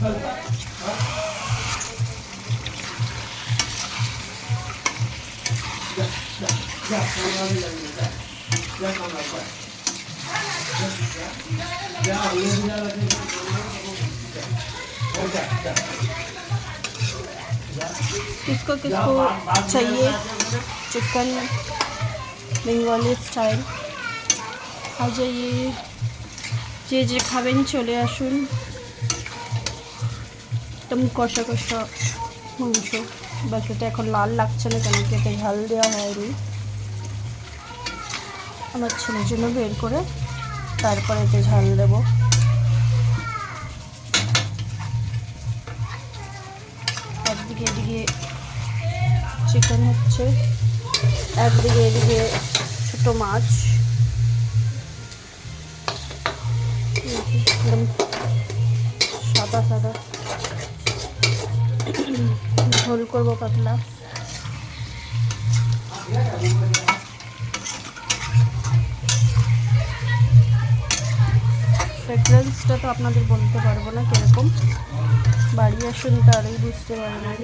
किसको किसको चाहिए चिकन बेंगली स्टाइल आ जाइए যে যে খাবেন চলে আসুন একদম কষা কষা মাংস বাস এটা এখন লাল লাগছে না কেন কি এটা ঝাল দেওয়া হয়নি আমার ছেলের জন্য বের করে তারপরে এতে ঝাল দেবো একদিকে এদিকে চিকেন হচ্ছে একদিকে এদিকে ছোটো মাছ একদম সাদা সাদা ঝোল করবো পাতলা ফ্রেগরেন্সটা তো আপনাদের বলতে পারবো না কীরকম বাড়ি আসুন তারই বুঝতে পারবেন